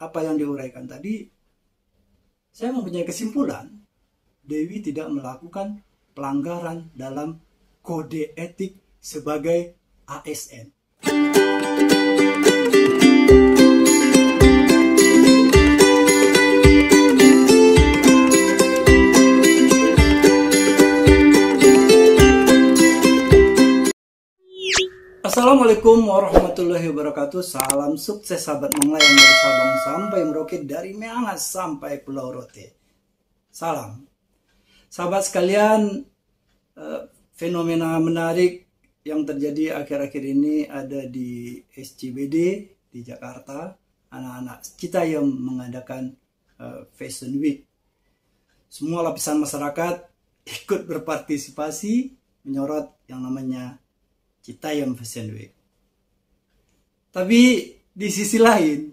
apa yang diuraikan tadi, saya mempunyai kesimpulan Dewi tidak melakukan pelanggaran dalam kode etik sebagai ASN. Assalamualaikum warahmatullahi wabarakatuh. Salam sukses sahabat menglayang dari Sabang sampai Merauke, dari Miangas sampai Pulau Rote. Salam. Sahabat sekalian, fenomena menarik yang terjadi akhir-akhir ini ada di SCBD di Jakarta. Anak-anak Citayam mengadakan Fashion Week. Semua lapisan masyarakat ikut berpartisipasi menyorot yang namanya Citayam Fashion Week. Tapi di sisi lain,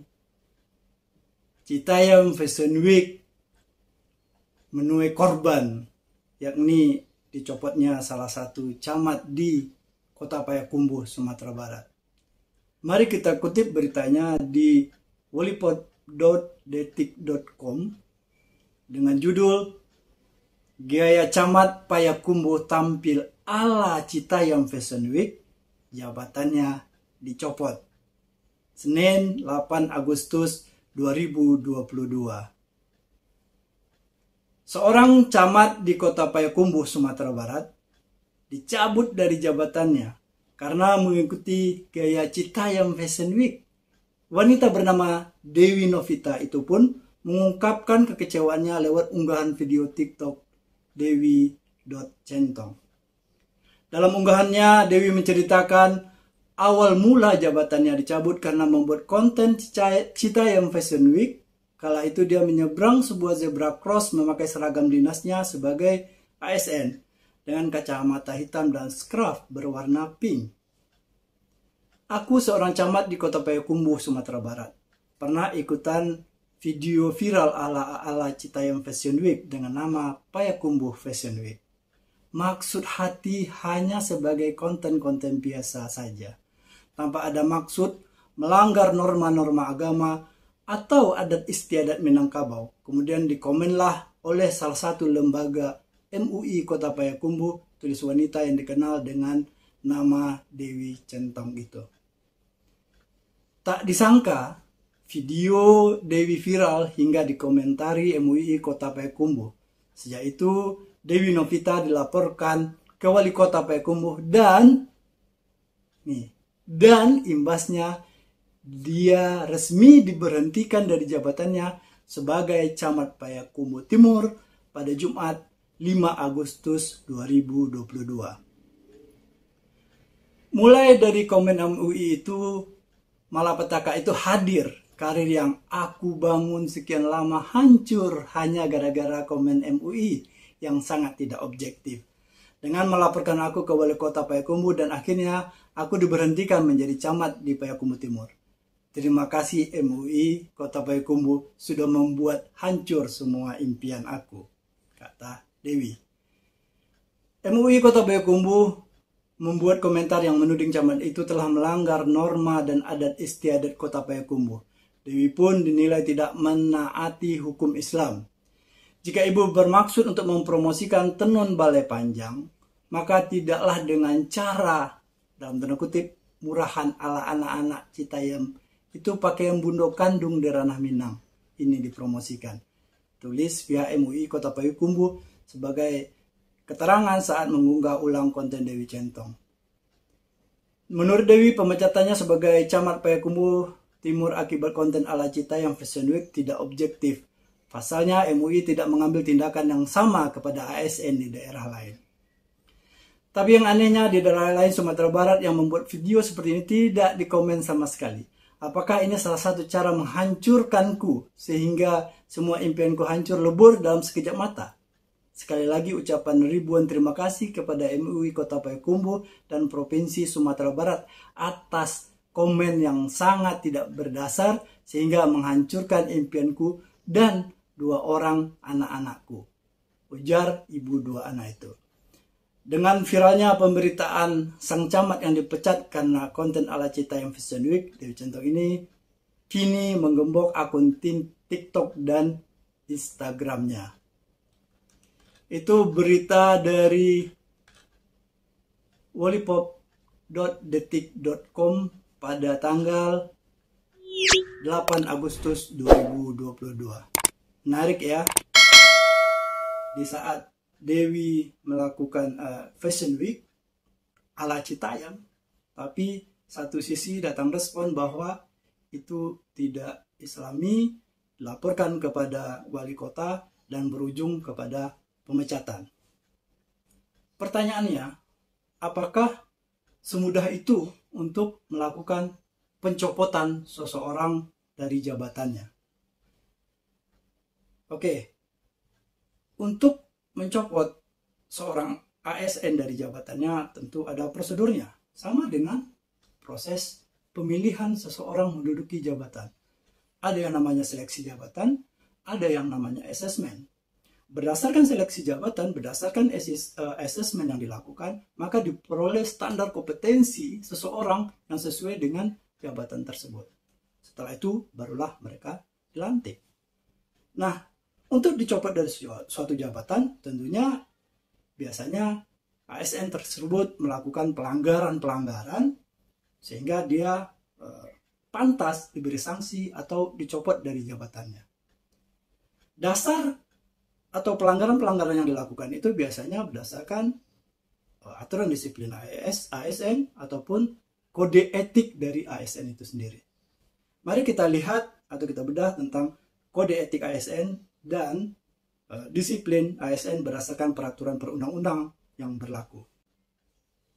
Citayam Fashion Week menuai korban, yakni dicopotnya salah satu camat di Kota Payakumbuh, Sumatera Barat. Mari kita kutip beritanya di wallipot.detik.com dengan judul "Gaya Camat Payakumbuh tampil ala Citayam Fashion Week, jabatannya dicopot." Senin 8 Agustus 2022. Seorang camat di Kota Payakumbuh, Sumatera Barat dicabut dari jabatannya karena mengikuti gaya Citayam Fashion Week. Wanita bernama Dewi Novita itu pun mengungkapkan kekecewaannya lewat unggahan video TikTok Dewi.Centong. Dalam unggahannya, Dewi menceritakan awal mula jabatannya dicabut karena membuat konten Citayam Fashion Week. Kala itu dia menyeberang sebuah zebra cross memakai seragam dinasnya sebagai ASN dengan kacamata hitam dan scarf berwarna pink. "Aku seorang camat di Kota Payakumbuh, Sumatera Barat. Pernah ikutan video viral ala Citayam Fashion Week dengan nama Payakumbuh Fashion Week. Maksud hati hanya sebagai konten-konten biasa saja, tanpa ada maksud melanggar norma-norma agama atau adat istiadat Minangkabau." Kemudian dikomenlah oleh salah satu lembaga MUI Kota Payakumbuh, tulis wanita yang dikenal dengan nama Dewi Centong itu. Tak disangka, video Dewi viral hingga dikomentari MUI Kota Payakumbuh. Sejak itu, Dewi Novita dilaporkan ke Wali Kota Payakumbuh dan imbasnya dia resmi diberhentikan dari jabatannya sebagai Camat Payakumbuh Timur pada Jumat 5 Agustus 2022. Mulai dari komen MUI itu, malapetaka itu hadir. Karir yang aku bangun sekian lama hancur hanya gara-gara komen MUI yang sangat tidak objektif. Dengan melaporkan aku ke Wali Kota Payakumbuh dan akhirnya aku diberhentikan menjadi camat di Payakumbuh Timur. Terima kasih MUI Kota Payakumbuh sudah membuat hancur semua impian aku, kata Dewi. MUI Kota Payakumbuh membuat komentar yang menuding camat itu telah melanggar norma dan adat istiadat Kota Payakumbuh. Dewi pun dinilai tidak menaati hukum Islam. Jika ibu bermaksud untuk mempromosikan tenun balai panjang, maka tidaklah dengan cara, dalam tanda kutip, murahan ala anak-anak Citayam itu pakaian bundo kandung di ranah Minang ini dipromosikan. Tulis pihak MUI Kota Payakumbuh sebagai keterangan saat mengunggah ulang konten Dewi Centong. Menurut Dewi, pemecatannya sebagai Camat Payakumbuh Timur akibat konten ala Citayam Fashion Week tidak objektif. Pasalnya MUI tidak mengambil tindakan yang sama kepada ASN di daerah lain. Tapi yang anehnya di daerah lain Sumatera Barat yang membuat video seperti ini tidak dikomen sama sekali. Apakah ini salah satu cara menghancurkanku sehingga semua impianku hancur lebur dalam sekejap mata? Sekali lagi ucapan ribuan terima kasih kepada MUI Kota Payakumbuh dan Provinsi Sumatera Barat atas komen yang sangat tidak berdasar sehingga menghancurkan impianku dan 2 orang anak-anakku, ujar ibu 2 anak itu. Dengan viralnya pemberitaan sang camat yang dipecat karena konten ala Citayam Fashion Week, Dewi Centong ini kini menggembok akun TikTok dan Instagramnya. Itu berita dari wallipop.detik.com pada tanggal 8 Agustus 2022. Menarik ya, di saat Dewi melakukan Fashion Week ala Citayam, tapi satu sisi datang respon bahwa itu tidak islami, dilaporkan kepada wali kota dan berujung kepada pemecatan. Pertanyaannya, apakah semudah itu untuk melakukan pencopotan seseorang dari jabatannya? Oke, untuk mencopot seorang ASN dari jabatannya tentu ada prosedurnya, sama dengan proses pemilihan seseorang menduduki jabatan. Ada yang namanya seleksi jabatan, ada yang namanya asesmen. Berdasarkan seleksi jabatan, berdasarkan asesmen yang dilakukan, maka diperoleh standar kompetensi seseorang yang sesuai dengan jabatan tersebut. Setelah itu, barulah mereka dilantik. Nah, untuk dicopot dari suatu jabatan, tentunya biasanya ASN tersebut melakukan pelanggaran-pelanggaran sehingga dia pantas diberi sanksi atau dicopot dari jabatannya. Dasar atau pelanggaran-pelanggaran yang dilakukan itu biasanya berdasarkan aturan disiplin ASN ataupun kode etik dari ASN itu sendiri. Mari kita lihat atau kita bedah tentang kode etik ASN dan disiplin ASN berdasarkan peraturan perundang-undang yang berlaku.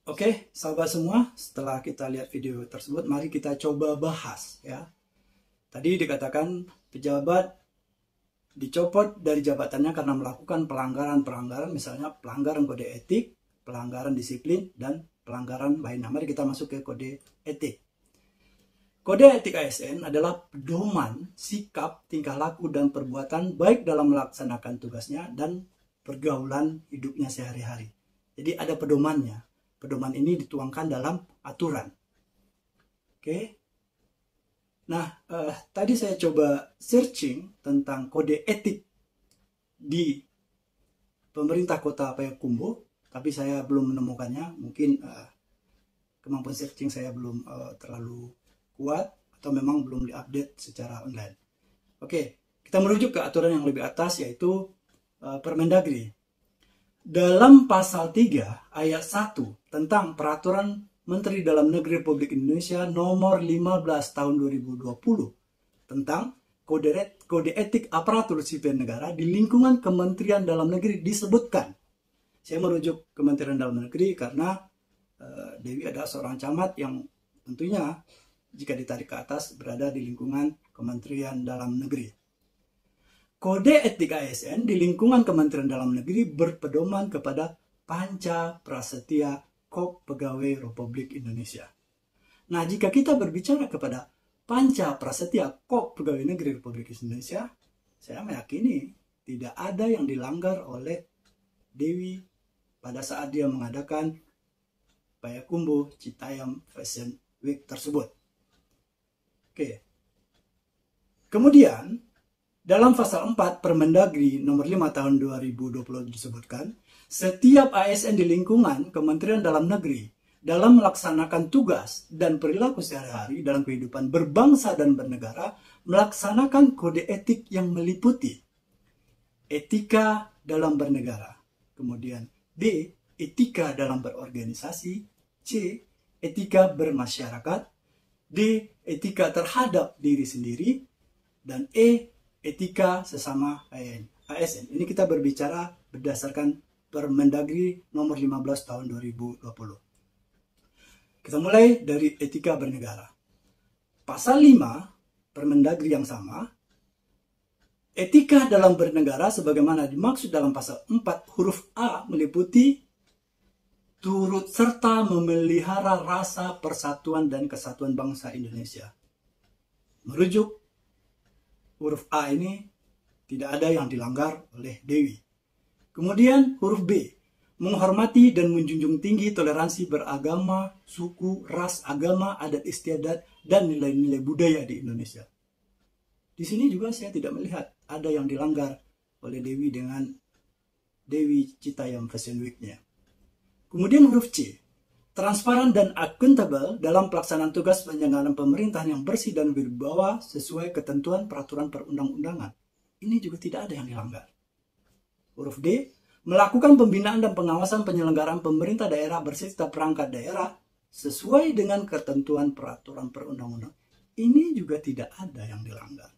Oke, sahabat semua, setelah kita lihat video tersebut, mari kita coba bahas ya. Tadi dikatakan pejabat dicopot dari jabatannya karena melakukan pelanggaran-pelanggaran, misalnya pelanggaran kode etik, pelanggaran disiplin, dan pelanggaran lainnya. Mari kita masuk ke kode etik. Kode etik ASN adalah pedoman, sikap, tingkah laku, dan perbuatan baik dalam melaksanakan tugasnya dan pergaulan hidupnya sehari-hari. Jadi ada pedomannya. Pedoman ini dituangkan dalam aturan. Oke. Nah, tadi saya coba searching tentang kode etik di pemerintah kota Payakumbuh, tapi saya belum menemukannya. Mungkin kemampuan searching saya belum terlalu kuat atau memang belum diupdate secara online. Oke, kita merujuk ke aturan yang lebih atas, yaitu Permendagri. Dalam pasal 3 ayat 1 tentang peraturan Menteri Dalam Negeri Republik Indonesia nomor 15 tahun 2020 tentang kode etik aparatur sipil negara di lingkungan Kementerian Dalam Negeri disebutkan. Saya merujuk Kementerian Dalam Negeri karena Dewi adalah seorang camat yang tentunya jika ditarik ke atas berada di lingkungan Kementerian Dalam Negeri. Kode etik ASN di lingkungan Kementerian Dalam Negeri berpedoman kepada Panca Prasetya Kop Pegawai Republik Indonesia. Nah, jika kita berbicara kepada Panca Prasetya Kop Pegawai Negeri Republik Indonesia, saya meyakini tidak ada yang dilanggar oleh Dewi pada saat dia mengadakan Payakumbuh Citayam Fashion Week tersebut. Oke. Kemudian, dalam pasal 4 Permendagri nomor 5 tahun 2020 disebutkan, setiap ASN di lingkungan Kementerian Dalam Negeri dalam melaksanakan tugas dan perilaku sehari-hari dalam kehidupan berbangsa dan bernegara melaksanakan kode etik yang meliputi etika dalam bernegara, kemudian B, etika dalam berorganisasi, C, etika bermasyarakat, D, etika terhadap diri sendiri, dan E, etika sesama ASN. Ini kita berbicara berdasarkan Permendagri nomor 15 tahun 2020. Kita mulai dari etika bernegara. Pasal 5 Permendagri yang sama, etika dalam bernegara sebagaimana dimaksud dalam pasal 4 huruf A meliputi turut serta memelihara rasa persatuan dan kesatuan bangsa Indonesia. Merujuk huruf A ini tidak ada yang dilanggar oleh Dewi. Kemudian huruf B, menghormati dan menjunjung tinggi toleransi beragama, suku, ras, agama, adat istiadat, dan nilai-nilai budaya di Indonesia. Di sini juga saya tidak melihat ada yang dilanggar oleh Dewi dengan Dewi Citayam Fashion Week-nya. Kemudian huruf C, transparan dan akuntabel dalam pelaksanaan tugas penyelenggaraan pemerintahan yang bersih dan berwibawa sesuai ketentuan peraturan perundang-undangan. Ini juga tidak ada yang dilanggar. Huruf D, melakukan pembinaan dan pengawasan penyelenggaraan pemerintah daerah berserta perangkat daerah sesuai dengan ketentuan peraturan perundang-undangan. Ini juga tidak ada yang dilanggar.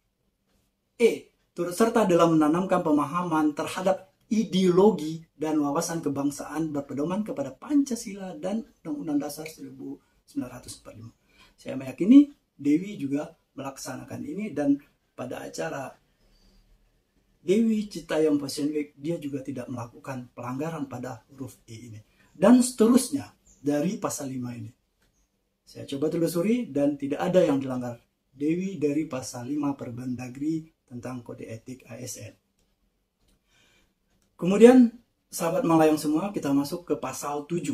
E, turut serta dalam menanamkan pemahaman terhadap ideologi dan wawasan kebangsaan berpedoman kepada Pancasila dan Undang-Undang Dasar 1945. Saya meyakini Dewi juga melaksanakan ini, dan pada acara Dewi Citayam Fashion Week dia juga tidak melakukan pelanggaran pada huruf E ini. Dan seterusnya dari pasal 5 ini. Saya coba telusuri dan tidak ada yang dilanggar Dewi dari pasal 5 Permendagri tentang kode etik ASN. Kemudian sahabat Malayang semua, kita masuk ke pasal 7.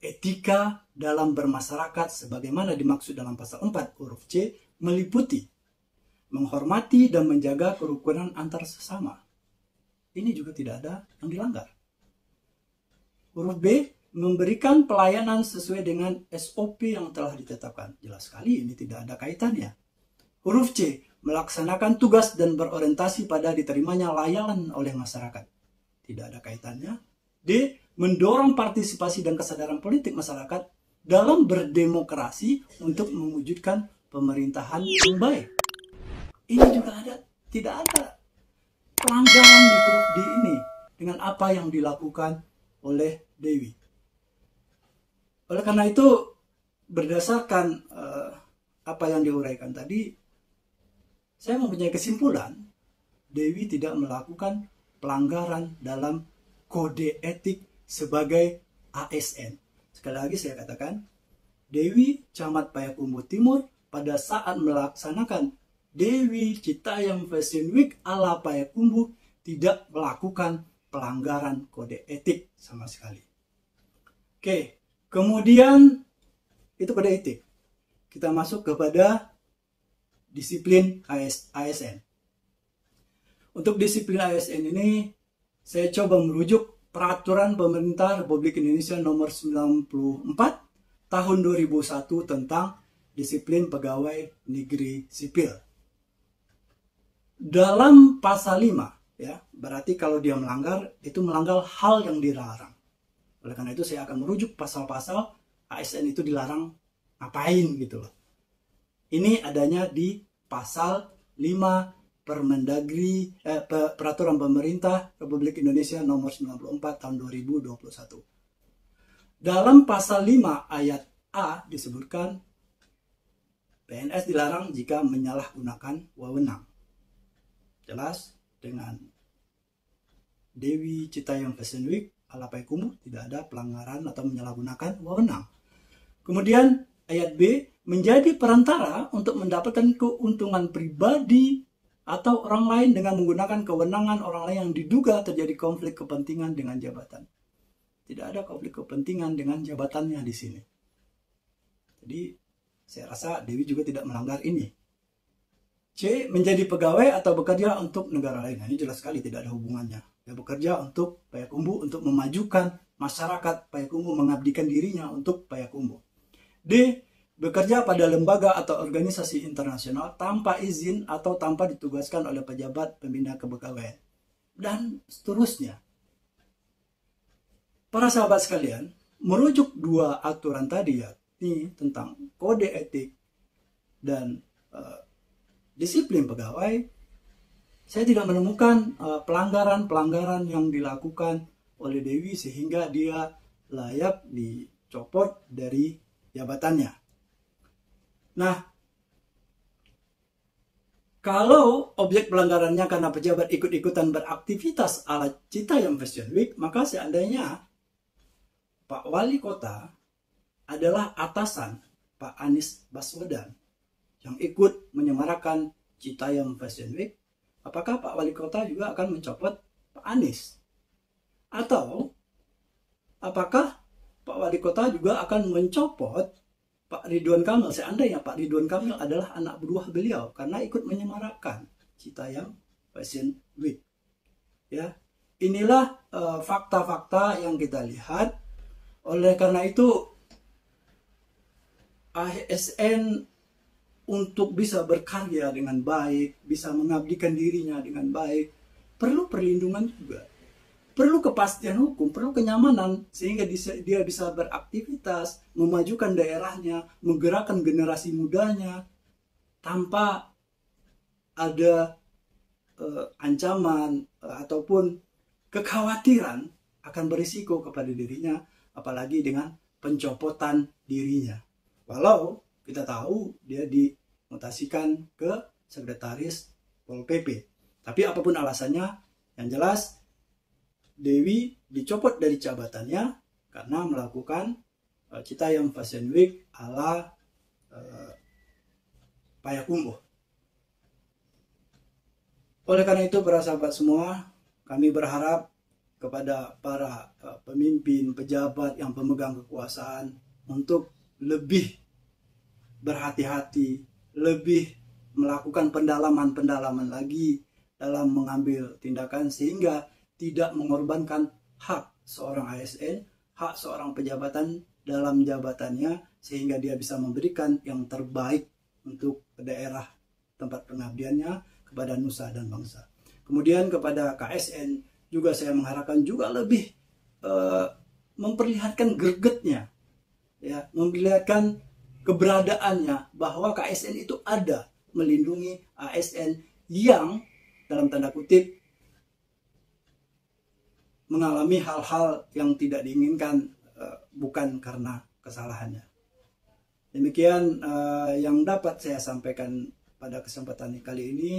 Etika dalam bermasyarakat sebagaimana dimaksud dalam pasal 4 huruf C meliputi menghormati dan menjaga kerukunan antar sesama. Ini juga tidak ada yang dilanggar. Huruf B, memberikan pelayanan sesuai dengan SOP yang telah ditetapkan. Jelas sekali ini tidak ada kaitannya. Huruf C, melaksanakan tugas dan berorientasi pada diterimanya layanan oleh masyarakat. Tidak ada kaitannya. D, mendorong partisipasi dan kesadaran politik masyarakat dalam berdemokrasi untuk mewujudkan pemerintahan yang baik. Ini juga tidak ada pelanggaran di huruf D ini dengan apa yang dilakukan oleh Dewi. Oleh karena itu, berdasarkan apa yang diuraikan tadi, saya mempunyai kesimpulan Dewi tidak melakukan pelanggaran dalam kode etik sebagai ASN. Sekali lagi saya katakan, Dewi Camat Payakumbuh Timur pada saat melaksanakan Dewi Citayam Fashion Week ala Payakumbuh tidak melakukan pelanggaran kode etik sama sekali. Oke, kemudian itu kode etik. Kita masuk kepada disiplin ASN. Untuk disiplin ASN ini, saya coba merujuk Peraturan Pemerintah Republik Indonesia Nomor 94 Tahun 2001 tentang Disiplin Pegawai Negeri Sipil. Dalam pasal 5, ya, berarti kalau dia melanggar, itu melanggar hal yang dilarang. Oleh karena itu saya akan merujuk pasal-pasal ASN itu dilarang ngapain gitu loh. Ini adanya di pasal 5 Permendagri Peraturan Pemerintah Republik Indonesia Nomor 94 Tahun 2021. Dalam pasal 5 ayat A disebutkan PNS dilarang jika menyalahgunakan wewenang. Jelas dengan Dewi Citayam Fashion Week ala Payakumbuh tidak ada pelanggaran atau menyalahgunakan wewenang. Kemudian ayat B, menjadi perantara untuk mendapatkan keuntungan pribadi atau orang lain dengan menggunakan kewenangan orang lain yang diduga terjadi konflik kepentingan dengan jabatan. Tidak ada konflik kepentingan dengan jabatannya di sini. Jadi saya rasa Dewi juga tidak melanggar ini. C, menjadi pegawai atau bekerja untuk negara lain. Nah, ini jelas sekali tidak ada hubungannya. Dia bekerja untuk Payakumbuh untuk memajukan masyarakat Payakumbuh, mengabdikan dirinya untuk Payakumbuh. D, bekerja pada lembaga atau organisasi internasional tanpa izin atau tanpa ditugaskan oleh pejabat pembina kepegawaian. Dan seterusnya. Para sahabat sekalian, merujuk dua aturan tadi ya, ini tentang kode etik dan disiplin pegawai, saya tidak menemukan pelanggaran-pelanggaran yang dilakukan oleh Dewi sehingga dia layak dicopot dari jabatannya. Nah, kalau objek pelanggarannya karena pejabat ikut-ikutan beraktivitas ala Citayam Fashion Week, maka seandainya Pak Wali Kota adalah atasan Pak Anies Baswedan yang ikut menyemarakan Citayam Fashion Week, apakah Pak Wali Kota juga akan mencopot Pak Anies? Atau apakah Pak Wali Kota juga akan mencopot Pak Ridwan Kamil, seandainya Pak Ridwan Kamil adalah anak buah beliau karena ikut menyemarakan Citayam Fashion Week. Ya, inilah fakta-fakta yang kita lihat. Oleh karena itu ASN untuk bisa berkarya dengan baik, bisa mengabdikan dirinya dengan baik, perlu perlindungan juga. Perlu kepastian hukum, perlu kenyamanan, sehingga dia bisa beraktivitas, memajukan daerahnya, menggerakkan generasi mudanya, tanpa ada ancaman ataupun kekhawatiran akan berisiko kepada dirinya, apalagi dengan pencopotan dirinya. Walau kita tahu dia dimutasikan ke sekretaris Pol PP. Tapi apapun alasannya, yang jelas Dewi dicopot dari jabatannya karena melakukan Citayam Fashion Week ala Payakumbuh. Oleh karena itu, para sahabat semua, kami berharap kepada para pemimpin, pejabat yang pemegang kekuasaan untuk lebih berhati-hati, lebih melakukan pendalaman-pendalaman lagi dalam mengambil tindakan sehingga tidak mengorbankan hak seorang ASN, hak seorang pejabatan dalam jabatannya, sehingga dia bisa memberikan yang terbaik untuk daerah tempat pengabdiannya kepada nusa dan bangsa. Kemudian kepada KSN juga saya mengharapkan juga lebih memperlihatkan gregetnya, ya, memperlihatkan keberadaannya, bahwa KSN itu ada melindungi ASN yang dalam tanda kutip mengalami hal-hal yang tidak diinginkan, bukan karena kesalahannya. Demikian yang dapat saya sampaikan pada kesempatan kali ini.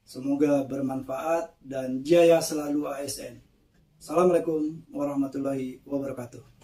Semoga bermanfaat dan jaya selalu ASN. Assalamualaikum warahmatullahi wabarakatuh.